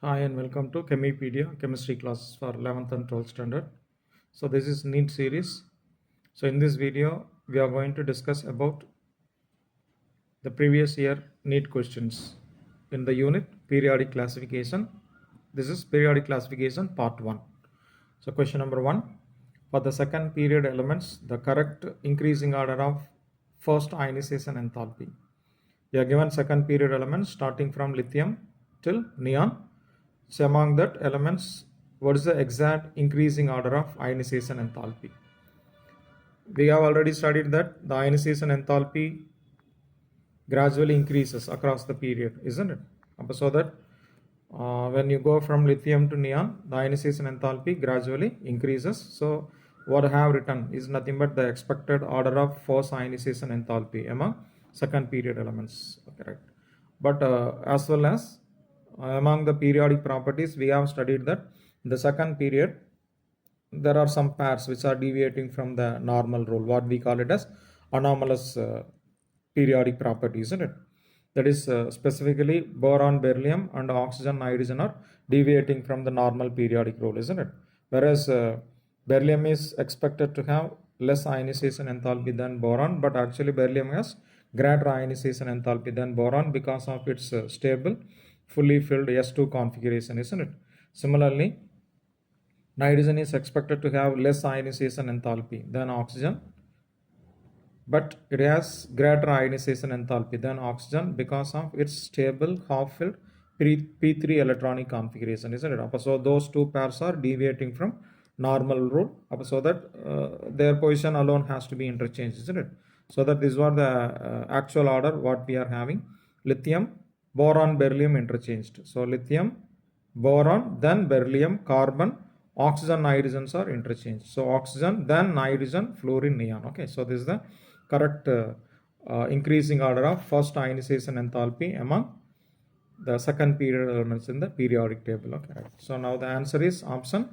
Hi and welcome to Chemipedia chemistry class for 11th and 12th standard. So this is NEET series. So in this video we are going to discuss about the previous year NEET questions in the unit periodic classification. This is periodic classification part 1. So question number 1, for the second period elements the correct increasing order of first ionization enthalpy. We are given second period elements starting from lithium till neon. So among that elements, what is the exact increasing order of ionization enthalpy? We have already studied that the ionization enthalpy gradually increases across the period, isn't it? So that when you go from lithium to neon, the ionization enthalpy gradually increases. So what I have written is nothing but the expected order of force ionization enthalpy among second period elements. Okay, right. But as well as among the periodic properties, we have studied that in the second period there are some pairs which are deviating from the normal rule, what we call it as anomalous periodic property, isn't it? That is specifically boron, beryllium and oxygen, nitrogen are deviating from the normal periodic rule, isn't it? Whereas beryllium is expected to have less ionization enthalpy than boron, but actually beryllium has greater ionization enthalpy than boron because of its stable fully filled s2 configuration, isn't it? Similarly, nitrogen is expected to have less ionization enthalpy than oxygen, but it has greater ionization enthalpy than oxygen because of its stable half-filled p3 electronic configuration, isn't it? So those two pairs are deviating from normal rule, so that their position alone has to be interchanged, isn't it? So that these were the actual order what we are having: lithium, boron, beryllium interchanged. So lithium, boron, then beryllium, carbon, oxygen, nitrogens are interchanged. So oxygen, then nitrogen, fluorine, neon. Okay, so this is the correct increasing order of first ionization enthalpy among the second period elements in the periodic table. Okay, right. So now the answer is option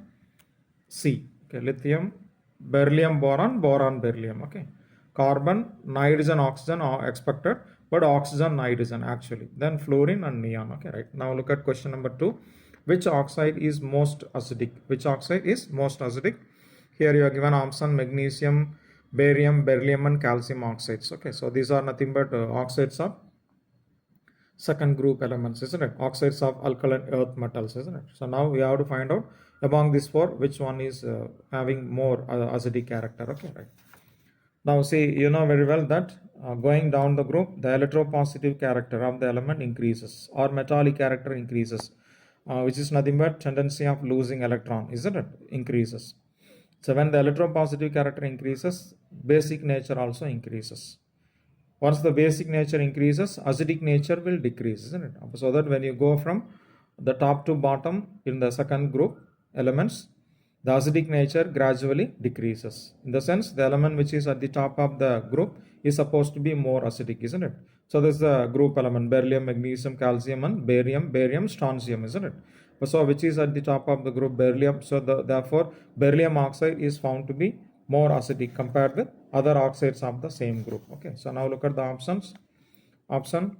C. Okay, lithium, beryllium, boron, boron, beryllium. Okay, carbon, nitrogen, oxygen are expected, but oxygen, nitrogen actually. Then fluorine and neon. Okay, right. Now look at question number 2. Which oxide is most acidic? Which oxide is most acidic? Here you are given option magnesium, barium, beryllium and calcium oxides. Okay, so these are nothing but oxides of second group elements, isn't it? Oxides of alkaline earth metals, isn't it? So now we have to find out among these four which one is having more acidic character. Okay, right. Now see, you know very well that going down the group, the electropositive character of the element increases or metallic character increases, which is nothing but tendency of losing electron, isn't it? Increases. So when the electropositive character increases, basic nature also increases. Once the basic nature increases, acidic nature will decrease, isn't it? So that when you go from the top to bottom in the second group elements, the acidic nature gradually decreases. In the sense, the element which is at the top of the group is supposed to be more acidic, isn't it? So this is the group element: beryllium, magnesium, calcium and barium, strontium, isn't it? So which is at the top of the group? Beryllium. So therefore beryllium oxide is found to be more acidic compared with other oxides of the same group. Okay, so now look at the options. Option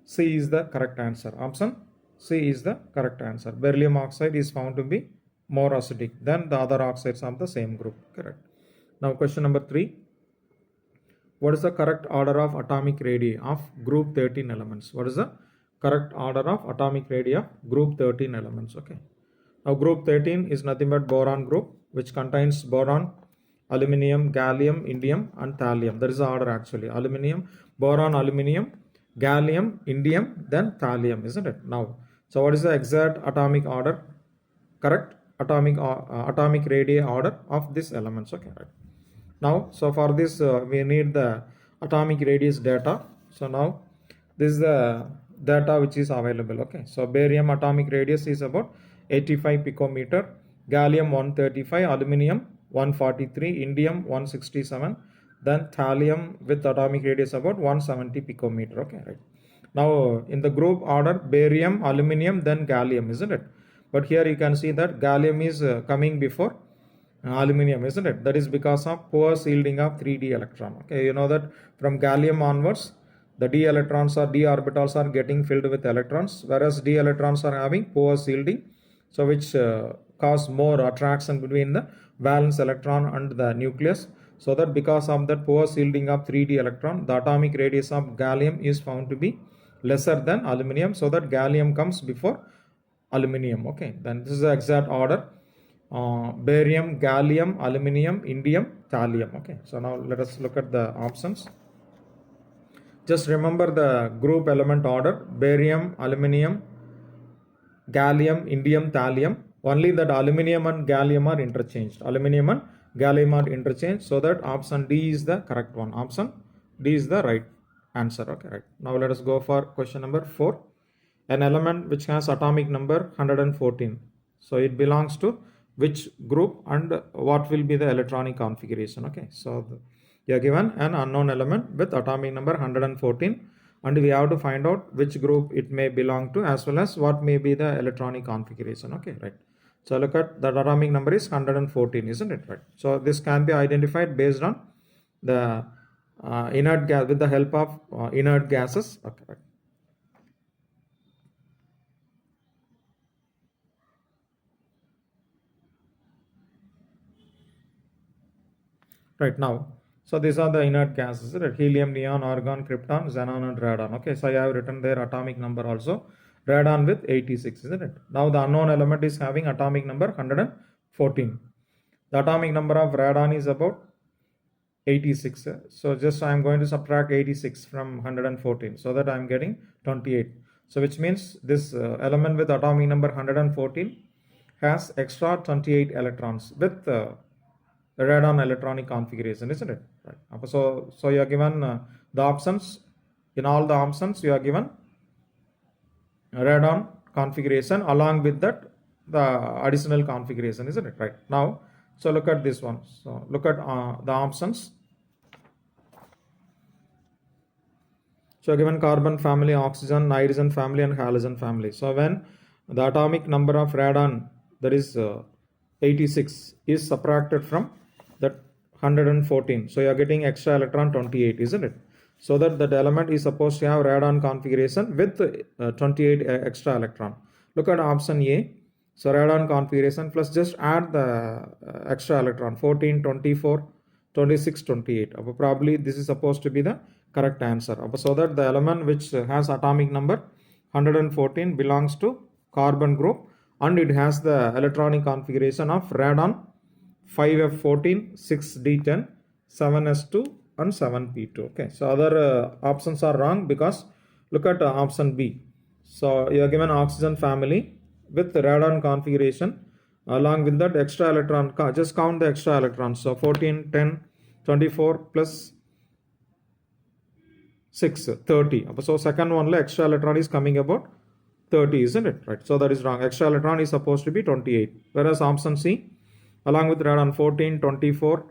C is the correct answer. Option C is the correct answer. Beryllium oxide is found to be more acidic than the other oxides of the same group. Correct. Now question number 3. What is the correct order of atomic radii of group 13 elements? What is the correct order of atomic radii of group 13 elements? Okay. Now group 13 is nothing but boron group, which contains boron, aluminium, gallium, indium and thallium. That is the order actually. Aluminium, boron, aluminium, gallium, indium, then thallium, isn't it? Now, so what is the exact atomic order? Correct atomic radii order of these elements. Okay, right. Now, so for this we need the atomic radius data. So now this is the data which is available. Okay, so barium atomic radius is about 85 picometer, gallium 135, aluminium 143, indium 167, then thallium with atomic radius about 170 picometer. Okay, right. Now in the group order, barium, aluminium, then gallium, isn't it? But here you can see that gallium is coming before Aluminium, isn't it? That is because of poor shielding of 3d electron. Okay, you know that from gallium onwards, the d electrons or d orbitals are getting filled with electrons, whereas d electrons are having poor shielding, so which cause more attraction between the valence electron and the nucleus. So that because of that poor shielding of 3d electron, the atomic radius of gallium is found to be lesser than aluminum, so that gallium comes before aluminum. Okay, then this is the exact order: barium, gallium, aluminum, indium, thallium. Okay, so now let us look at the options. Just remember the group element order: barium, aluminum, gallium, indium, thallium. Only that aluminum and gallium are interchanged. Aluminum and gallium are interchanged, so that option D is the correct one. Option D is the right answer. Okay, right. Now let us go for question number 4. An element which has atomic number 114. So it belongs to which group and what will be the electronic configuration? Okay, so you are given an unknown element with atomic number 114, and we have to find out which group it may belong to as well as what may be the electronic configuration. Okay, right. So look at the atomic number is 114, isn't it? Right. So this can be identified based on the inert gas, with the help of inert gases. Okay, right. Right now, so these are the inert gases, right? Helium, neon, argon, krypton, xenon, and radon. Okay, so I have written their atomic number also. Radon with 86, isn't it? Now the unknown element is having atomic number 114. The atomic number of radon is about 86. So just I am going to subtract 86 from 114, so that I am getting 28. So which means this element with atomic number 114 has extra 28 electrons with the radon electronic configuration, isn't it? Right. So you are given the options. In all the options, you are given radon configuration along with that the additional configuration, isn't it? Right. Now, so look at this one. So look at the options. So given carbon family, oxygen, nitrogen family, and halogen family. So when the atomic number of radon, that is 86, is subtracted from that 114, so you are getting extra electron 28, isn't it? So that element is supposed to have radon configuration with 28 extra electron. Look at option A. So radon configuration plus just add the extra electron 14, 24, 26, 28. Probably this is supposed to be the correct answer. So that the element which has atomic number 114 belongs to carbon group, and it has the electronic configuration of radon 5f14, 6d10, 7s2, and 7p2. Okay, so other options are wrong because look at option B. So you are given oxygen family with radon configuration. Along with that extra electron, just count the extra electrons. So 14, 10, 24 plus 6, 30. So second one, extra electron is coming about 30, isn't it? Right. So that is wrong. Extra electron is supposed to be 28. Whereas option C, along with radon 14, 24,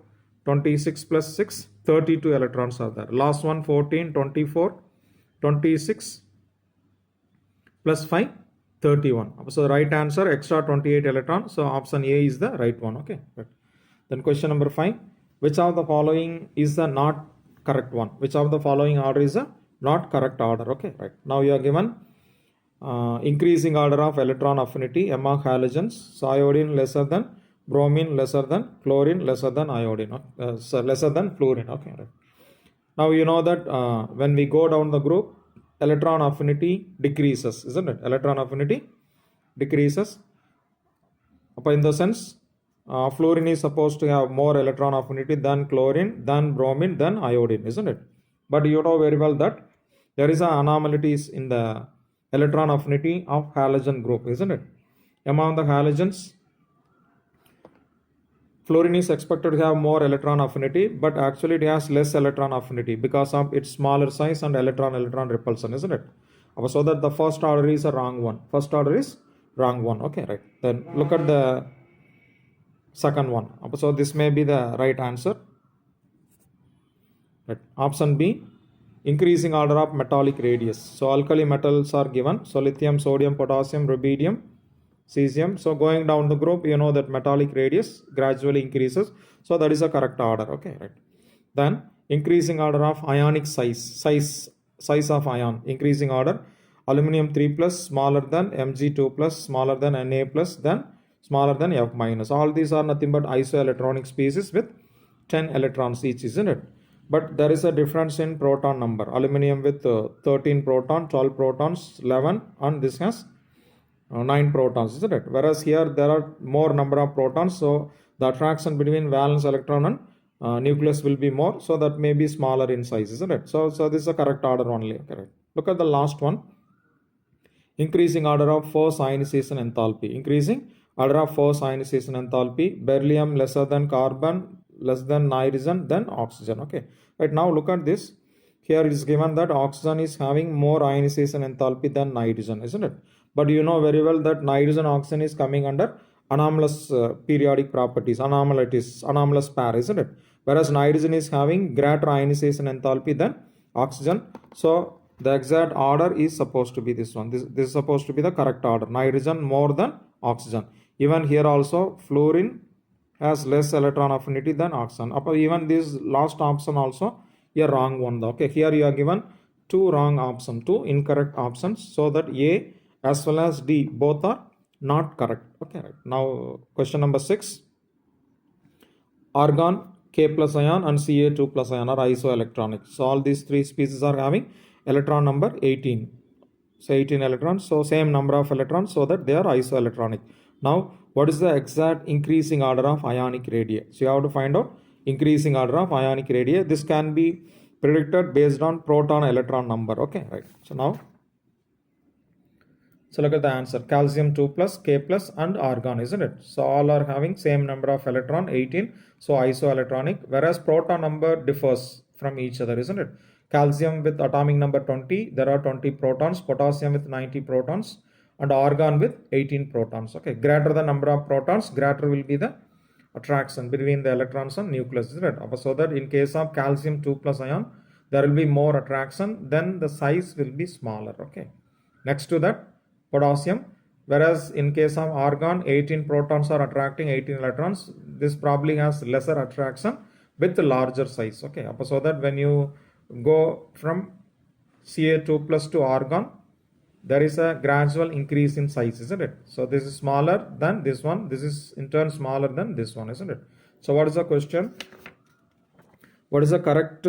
26 plus 6, 32 electrons are there. Last one 14, 24, 26 plus 5, 31. So the right answer extra 28 electrons. So option A is the right one. Okay. Right. Then question number 5. Which of the following is the not correct one? Which of the following order is a not correct order? Okay. Right. Now you are given increasing order of electron affinity among halogens. So iodine lesser than bromine, lesser than chlorine, lesser than iodine, so lesser than fluorine. Okay, right. Now you know that when we go down the group, electron affinity decreases, isn't it? Electron affinity decreases. In the sense, fluorine is supposed to have more electron affinity than chlorine, than bromine, than iodine, isn't it? But you know very well that there is an anomalies in the electron affinity of halogen group, isn't it? Among the halogens, fluorine is expected to have more electron affinity, but actually it has less electron affinity because of its smaller size and electron repulsion, isn't it? So that the first order is a wrong one. First order is wrong one. Okay, right. Then look at the second one. So this may be the right answer. Right. Option B, increasing order of metallic radius. So alkali metals are given. So lithium, sodium, potassium, rubidium, cesium. So going down the group, you know that metallic radius gradually increases. So that is a correct order. Okay, right. Then increasing order of ionic size of ion, increasing order, aluminum 3 plus smaller than Mg2 plus smaller than Na plus then smaller than F minus. All these are nothing but isoelectronic species with 10 electrons each, isn't it? But there is a difference in proton number. Aluminum with 13 proton, 12 protons, 11, and this has 9 protons, isn't it? Whereas here there are more number of protons, so the attraction between valence electron and nucleus will be more, so that may be smaller in size, isn't it? So this is a correct order only. Correct. Look at the last one. Increasing order of force ionization enthalpy. Increasing order of force ionization enthalpy. Beryllium lesser than carbon, less than nitrogen, then oxygen. Okay. Right now look at this. Here it is given that oxygen is having more ionization enthalpy than nitrogen, isn't it? But you know very well that nitrogen oxygen is coming under anomalous periodic properties, anomalous pair, isn't it? Whereas nitrogen is having greater ionization enthalpy than oxygen. So the exact order is supposed to be this one. This is supposed to be the correct order. Nitrogen more than oxygen. Even here also fluorine has less electron affinity than oxygen. Even this last option also a wrong one. Okay, here you are given two wrong options, two incorrect options, so that A as well as D both are not correct. Okay, right. Now question number 6. Argon, K plus ion and Ca2 plus ion are isoelectronic. So all these three species are having electron number 18. So 18 electrons. So same number of electrons, so that they are isoelectronic. Now what is the exact increasing order of ionic radii? So you have to find out increasing order of ionic radii. This can be predicted based on proton electron number. Okay, right. So look at the answer. Calcium 2 plus, K plus and argon, isn't it? So all are having same number of electron, 18. So isoelectronic, whereas proton number differs from each other, isn't it? Calcium with atomic number 20, there are 20 protons. Potassium with 90 protons and argon with 18 protons. Okay, greater the number of protons, greater will be the attraction between the electrons and nucleus, isn't it? So that in case of calcium 2 plus ion, there will be more attraction, then the size will be smaller. Okay, next to that potassium, whereas in case of argon 18 protons are attracting 18 electrons, this probably has lesser attraction with larger size. Okay, so that when you go from Ca2 plus to argon, there is a gradual increase in size, isn't it? So this is smaller than this one, this is in turn smaller than this one, isn't it? So what is the question? What is the correct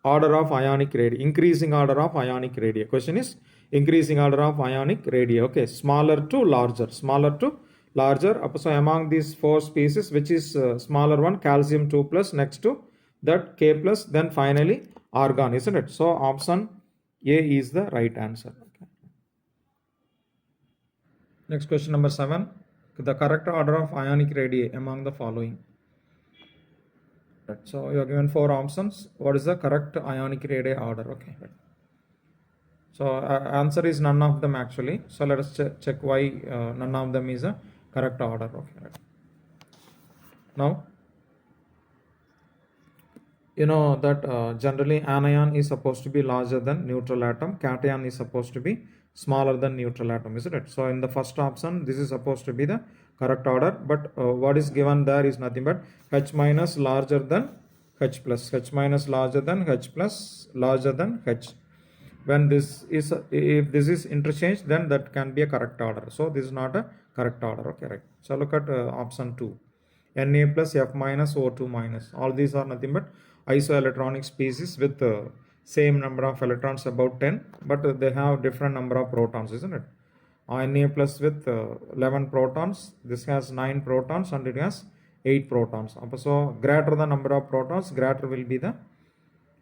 order of ionic radii? Increasing order of ionic radii. Question is increasing order of ionic radii. Okay, smaller to larger, smaller to larger. So among these four species, which is smaller one? Calcium 2 plus, next to that K plus, then finally argon, isn't it? So option A is the right answer. Okay. Next question number 7. The correct order of ionic radii among the following. So you are given 4 options. What is the correct ionic radii order? Okay. So answer is none of them actually. So let us check why none of them is a correct order. Okay. Now you know that generally anion is supposed to be larger than neutral atom. Cation is supposed to be smaller than neutral atom, isn't it? So in the first option, this is supposed to be the correct order, but what is given there is nothing but H minus larger than H plus, H minus larger than H plus larger than H. When this is, if this is interchanged, then that can be a correct order. So this is not a correct order. Okay, right. So look at option 2. Na plus, F minus, O2 minus. All these are nothing but isoelectronic species with same number of electrons, about 10, but they have different number of protons, isn't it? Na plus with 11 protons, this has 9 protons and it has 8 protons. So greater the number of protons, greater will be the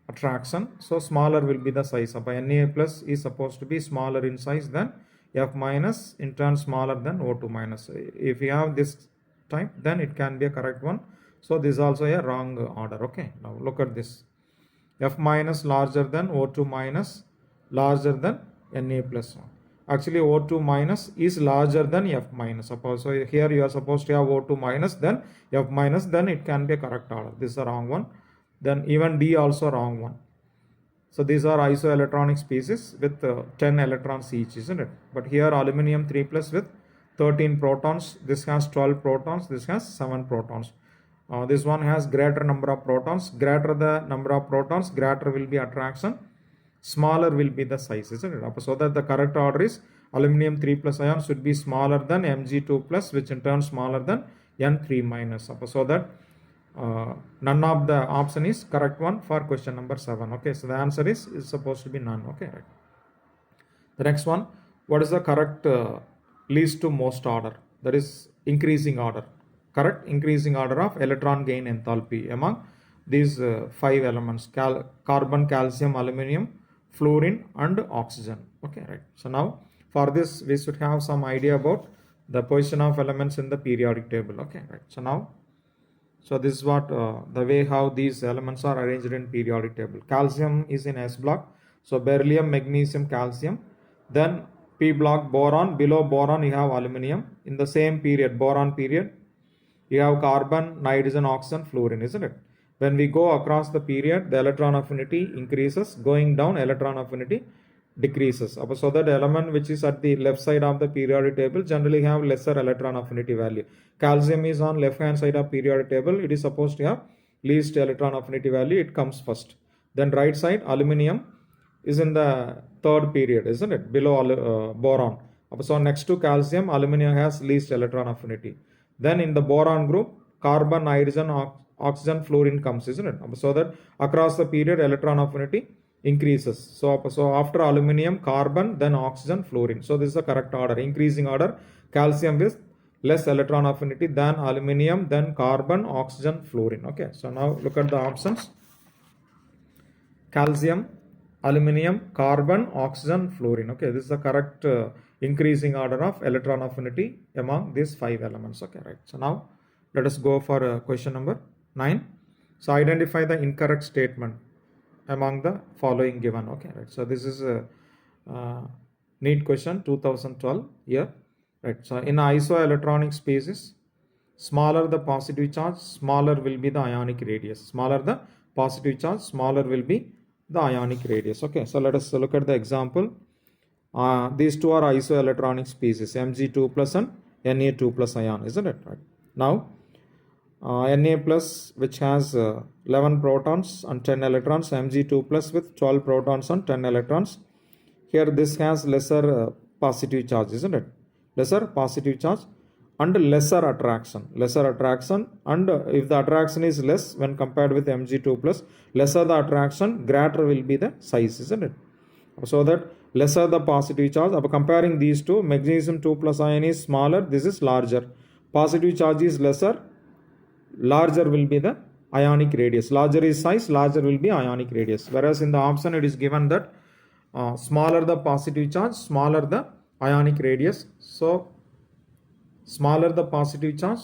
attraction, so smaller will be the size. Na plus is supposed to be smaller in size than F minus, in turn smaller than O2 minus. If you have this type, then it can be a correct one. So this is also a wrong order. Okay, now look at this. F minus larger than O2 minus, larger than Na plus. Actually O2 minus is larger than F minus. So here you are supposed to have O2 minus, then F minus, then it can be a correct order. This is a wrong one. Then even D also wrong one. So these are isoelectronic species with 10 electrons each, isn't it? But here aluminum 3 plus with 13 protons, this has 12 protons, this has 7 protons. This one has greater number of protons. Greater the number of protons, greater will be attraction, smaller will be the size, isn't it? So that the correct order is aluminum 3 plus ion should be smaller than Mg2 plus, which in turn smaller than N3 minus. So that none of the option is correct one for question number 7. Okay, so the answer is supposed to be none. Okay, right. The next one, what is the correct least to most order? That is increasing order. Correct increasing order of electron gain enthalpy among these 5 elements: carbon, calcium, aluminum, fluorine and oxygen. Okay, right. So now for this we should have some idea about the position of elements in the periodic table. Okay, right. So this is what the way how these elements are arranged in periodic table. Calcium is in S block. So beryllium, magnesium, calcium. Then P block boron. Below boron you have aluminum. In the same period, boron period, you have carbon, nitrogen, oxygen, fluorine, isn't it? When we go across the period, the electron affinity increases. Going down, electron affinity decreases. So that element which is at the left side of the periodic table generally have lesser electron affinity value. Calcium is on left hand side of periodic table. It is supposed to have least electron affinity value. It comes first. Then right side, aluminum is in the third period, isn't it? Below boron. So next to calcium, aluminum has least electron affinity. Then in the boron group, carbon, nitrogen, oxygen, fluorine comes, isn't it? So that across the period, electron affinity increases. So after aluminum, carbon, then oxygen, fluorine. So this is the correct order, increasing order. Calcium with less electron affinity than aluminum, then carbon, oxygen, fluorine. Okay, so now look at the options. Calcium, aluminum, carbon, oxygen, fluorine. Okay, this is the correct increasing order of electron affinity among these 5 elements. Okay, right. So now let us go for question number 9. So identify the incorrect statement among the following given. Okay, right. So this is a NEET question 2012 year. Right. So in isoelectronic spaces, smaller the positive charge, smaller will be the ionic radius. Smaller the positive charge, smaller will be the ionic radius. Okay, so let us look at the example. These two are isoelectronic species, Mg2 plus and Na2 plus ion, isn't it? Right. Now Na plus, which has 11 protons and 10 electrons, Mg2 plus with 12 protons and 10 electrons. Here this has lesser positive charge, isn't it? Lesser positive charge and lesser attraction. And if the attraction is less when compared with Mg2 plus, lesser the attraction, greater will be the size, isn't it? So that lesser the positive charge. Comparing these two, magnesium 2 plus ion is smaller, this is larger. Positive charge is lesser, larger will be the ionic radius. Larger is size, larger will be ionic radius. Whereas in the option it is given that smaller the positive charge, smaller the ionic radius. So smaller the positive charge,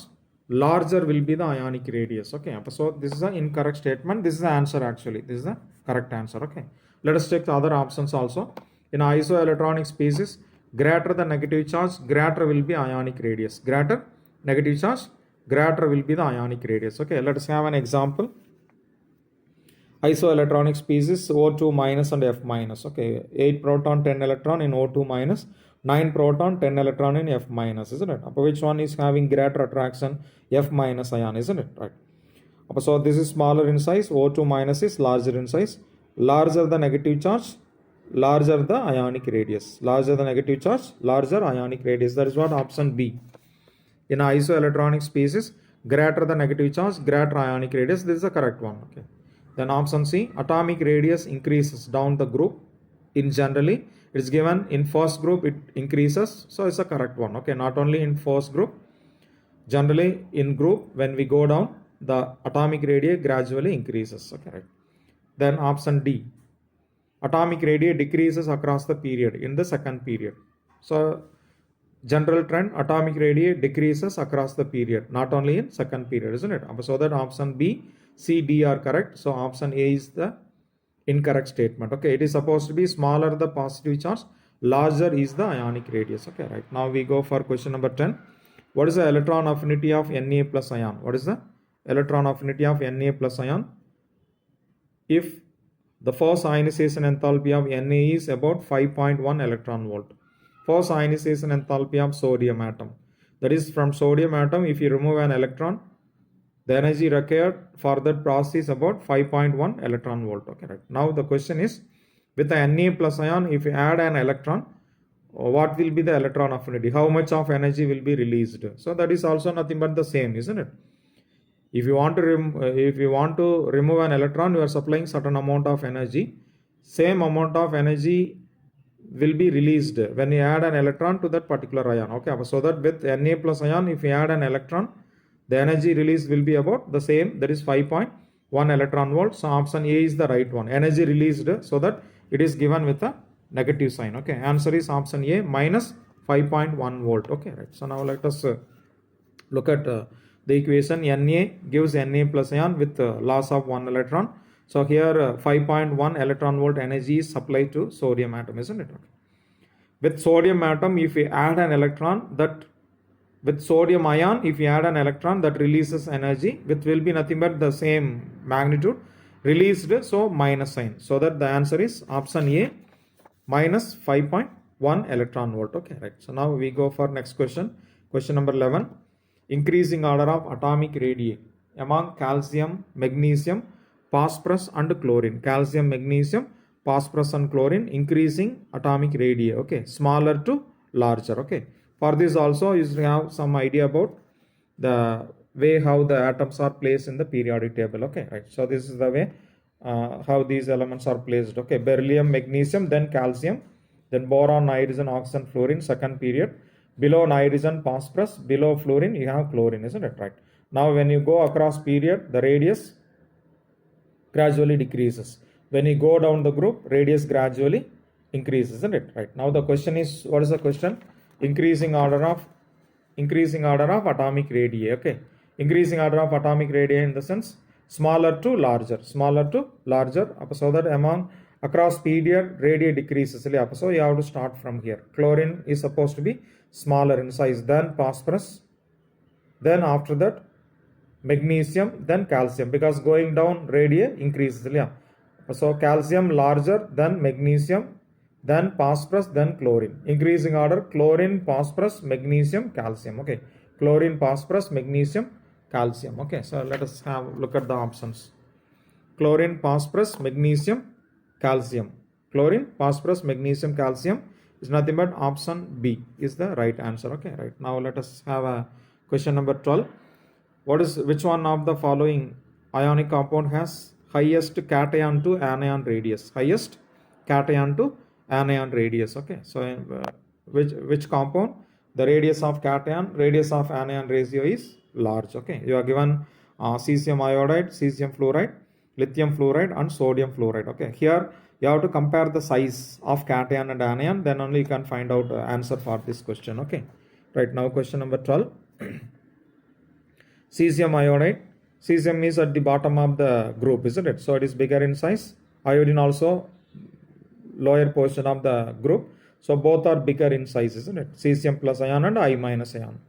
larger will be the ionic radius. Okay, so this is an incorrect statement. This is the answer actually. This is the correct answer. Okay, let us check the other options also. In isoelectronic species, greater the negative charge, greater will be ionic radius. Greater negative charge, greater will be the ionic radius. Okay, let us have an example. Isoelectronic species O2 minus and F minus. Okay, 8 proton, 10 electron in O2 minus, 9 proton, 10 electron in F minus, isn't it? Which one is having greater attraction? F minus ion, isn't it? Right. So this is smaller in size, O2 minus is larger in size. Larger the negative charge, larger the ionic radius. Larger the negative charge, larger ionic radius. That is what option B. In isoelectronic species, greater the negative charge, greater ionic radius. This is the correct one. Okay. Then option C, atomic radius increases down the group. In generally, it is given in first group it increases. So it's a correct one. Okay, not only in first group, generally in group when we go down, the atomic radii gradually increases. Okay, right. Then option D, atomic radii decreases across the period in the second period. So general trend, atomic radii decreases across the period, not only in second period, isn't it? So that option B, C, D are correct. So option A is the incorrect statement. Okay, it is supposed to be smaller the positive charge, larger is the ionic radius. Okay, right. Now we go for question number 10. What is the electron affinity of Na plus ion? What is the electron affinity of Na plus ion? If the first ionization enthalpy of Na is about 5.1 electron volt. First ionization enthalpy of sodium atom. That is, from sodium atom, if you remove an electron, the energy required for that process is about 5.1 electron volt. Okay, right. Now the question is, with the Na plus ion, if you add an electron, what will be the electron affinity? How much of energy will be released? So that is also nothing but the same, isn't it? If you want to remove an electron, you are supplying certain amount of energy. Same amount of energy will be released when you add an electron to that particular ion. Okay, so that with Na plus ion, if you add an electron, the energy release will be about the same, that is 5.1 electron volt. So option A is the right one. Energy released, so that it is given with a negative sign. Okay, answer is option A, minus 5.1 volt. Okay, right. So now let us look at the equation. Na gives Na plus ion with loss of 1 electron. So here 5.1 electron volt energy is supplied to sodium atom, isn't it? Okay. With sodium atom, if we add an electron, that with sodium ion, if you add an electron, that releases energy, which will be nothing but the same magnitude released, so minus sign. So that the answer is option A, minus 5.1 electron volt. Okay, right. So now we go for next question. Question number 11. Increasing order of atomic radii among calcium, magnesium, phosphorus and chlorine. Calcium, magnesium, phosphorus and chlorine, increasing atomic radii. Okay, smaller to larger. Okay. For this also you have some idea about the way how the atoms are placed in the periodic table. Okay, right. So this is the way how these elements are placed. Okay, beryllium, magnesium, then calcium, then boron, nitrogen, oxygen, fluorine, second period. Below nitrogen, phosphorus, below fluorine you have chlorine, isn't it? Right. Now when you go across period, the radius gradually decreases. When you go down the group, radius gradually increases, isn't it? Right. Now the question is, what is the question? Increasing order of atomic radii. Okay, increasing order of atomic radii in the sense smaller to larger, so that among across period radii decreases. So you have to start from here. Chlorine is supposed to be smaller in size than phosphorus, then after that magnesium, then calcium, because going down radii increases. So calcium larger than magnesium, then phosphorus, then chlorine. Increasing order, chlorine, phosphorus, magnesium, calcium. Okay, chlorine, phosphorus, magnesium, calcium. Okay, so let us have look at the options. Chlorine, phosphorus, magnesium, calcium. Chlorine, phosphorus, magnesium, calcium is nothing but option B is the right answer. Okay, right. Now let us have a question number 12. Which one of the following ionic compound has highest cation to anion radius? Highest cation to anion radius. Okay, so which compound, the radius of cation, radius of anion ratio is large. Okay, you are given cesium iodide, cesium fluoride, lithium fluoride and sodium fluoride. Okay, here you have to compare the size of cation and anion, then only you can find out answer for this question. Okay, right. Now question number 12. Cesium iodide, cesium is at the bottom of the group, isn't it? So it is bigger in size. Iodine also lower portion of the group, so both are bigger in size, isn't it? Cesium plus ion and I minus ion.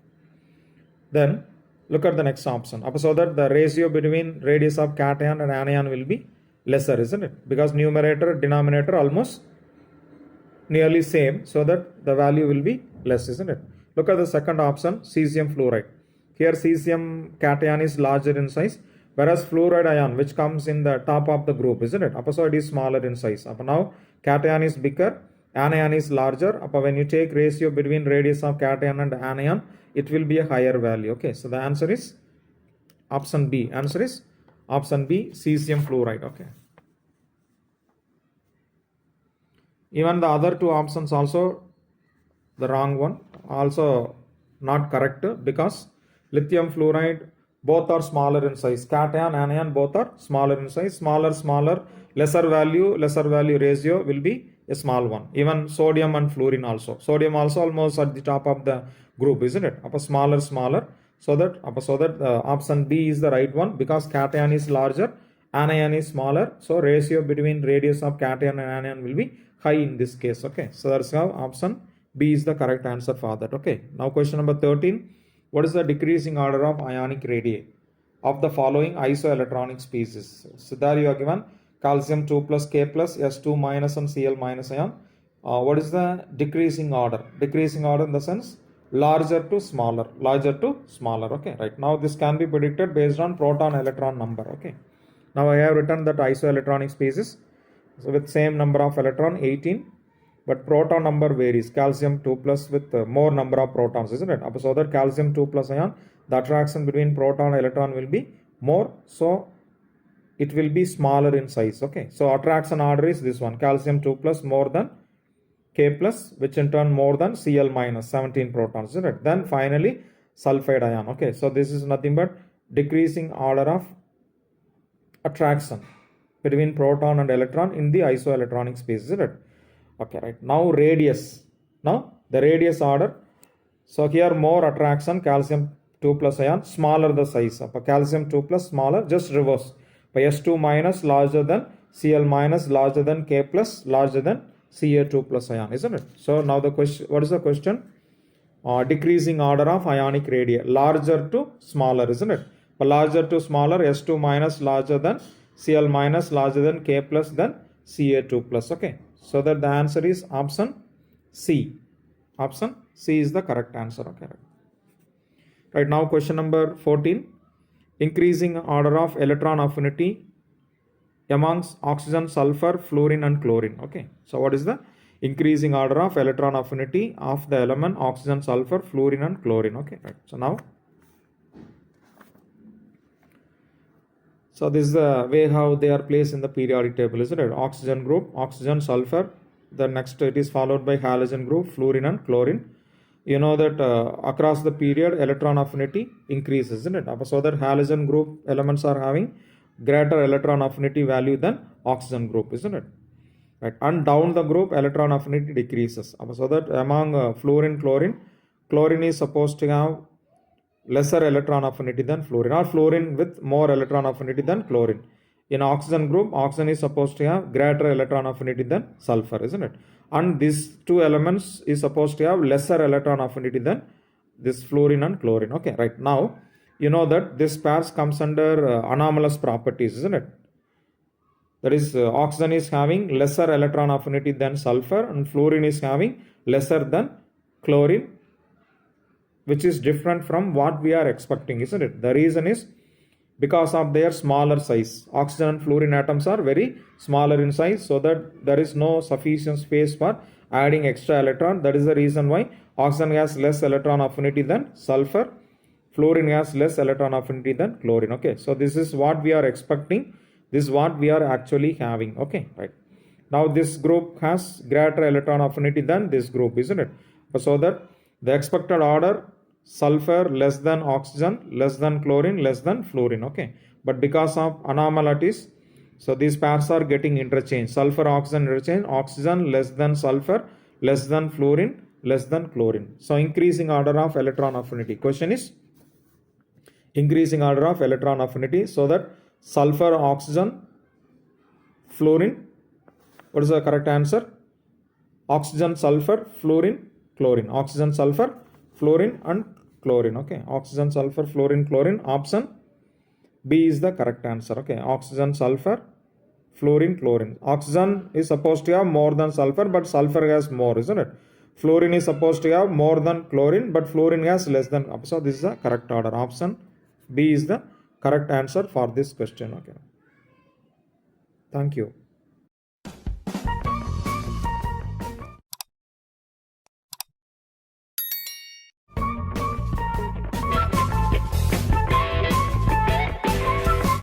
Then look at the next option. So that the ratio between radius of cation and anion will be lesser, isn't it? Because numerator, denominator almost nearly same, so that the value will be less, isn't it? Look at the second option, cesium fluoride. Here cesium cation is larger in size, whereas fluoride ion, which comes in the top of the group, isn't it? So it is smaller in size. Now cation is bigger, anion is larger. When you take ratio between radius of cation and anion, it will be a higher value. Okay, so the answer is option B. Answer is option B, cesium fluoride. Okay. Even the other two options also the wrong one, also not correct, because lithium fluoride both are smaller in size. Cation, anion both are smaller in size. Smaller, lesser value ratio will be a small one. Even sodium and fluorine also. Sodium also almost at the top of the group, isn't it? Smaller. So that option B is the right one, because cation is larger, anion is smaller. So ratio between radius of cation and anion will be high in this case. Okay, so that's how option B is the correct answer for that. Okay, now question number 13. What is the decreasing order of ionic radii of the following isoelectronic species? So there you are given calcium 2 plus K plus S2 minus and Cl minus ion. What is the decreasing order? Decreasing order in the sense larger to smaller, okay, right. Now this can be predicted based on proton electron number, okay. Now I have written that isoelectronic species, so with same number of electron 18, but proton number varies. Calcium 2 plus with more number of protons, isn't it? So that calcium 2 plus ion, the attraction between proton and electron will be more, so it will be smaller in size, okay. So attraction order is this one, calcium 2 plus more than K plus, which in turn more than Cl minus, 17 protons, isn't it? Then finally sulfide ion, okay. So this is nothing but decreasing order of attraction between proton and electron in the isoelectronic space, isn't it? Okay, right. Now radius. Now the radius order. So here more attraction, calcium 2 plus ion, smaller the size. Calcium 2 plus smaller, just reverse. S2 minus larger than Cl minus, larger than K plus, larger than Ca2 plus ion, isn't it? So now the question, what is the question? Decreasing order of ionic radii, larger to smaller, isn't it? But larger to smaller, S2 minus larger than Cl minus, larger than K plus than Ca2 plus, okay. So that the answer is option C. Option C is the correct answer, okay. Right, now question number 14. Increasing order of electron affinity amongst oxygen, sulfur, fluorine and chlorine, okay. So what is the increasing order of electron affinity of the element oxygen, sulfur, fluorine and chlorine, okay, right. So now, so this is the way how they are placed in the periodic table, isn't it? Oxygen group, oxygen, sulfur, the next it is followed by halogen group, fluorine and chlorine. You know that across the period electron affinity increases, isn't it? So that halogen group elements are having greater electron affinity value than oxygen group, isn't it? Right. And down the group electron affinity decreases. So that among fluorine, chlorine is supposed to have lesser electron affinity than fluorine, or fluorine with more electron affinity than chlorine. In oxygen group, oxygen is supposed to have greater electron affinity than sulfur, isn't it? And these two elements is supposed to have lesser electron affinity than this fluorine and chlorine, okay. Right, now you know that this pairs comes under anomalous properties, isn't it? That is, oxygen is having lesser electron affinity than sulfur and fluorine is having lesser than chlorine, which is different from what we are expecting, isn't it? The reason is because of their smaller size. Oxygen and fluorine atoms are very smaller in size, so that there is no sufficient space for adding extra electron. That is the reason why oxygen has less electron affinity than sulfur, fluorine has less electron affinity than chlorine, okay. So this is what we are expecting, this is what we are actually having, okay, right. Now this group has greater electron affinity than this group, isn't it? So that the expected order, sulfur less than oxygen, less than chlorine, less than fluorine, okay. But because of anomalies, so these pairs are getting interchanged. Sulfur, oxygen interchange, oxygen less than sulfur, less than fluorine, less than chlorine. So increasing order of electron affinity. Question is increasing order of electron affinity, so that sulfur, oxygen, fluorine, what is the correct answer? Oxygen, sulfur, fluorine, chlorine. Oxygen, sulfur, fluorine and chlorine, okay. Oxygen, sulfur, fluorine, chlorine. Option B is the correct answer, okay. Oxygen, sulfur, fluorine, chlorine. Oxygen is supposed to have more than sulfur, but sulfur has more, isn't it? Fluorine is supposed to have more than chlorine, but fluorine has less than. So this is the correct order. Option B is the correct answer for this question, okay. Thank you.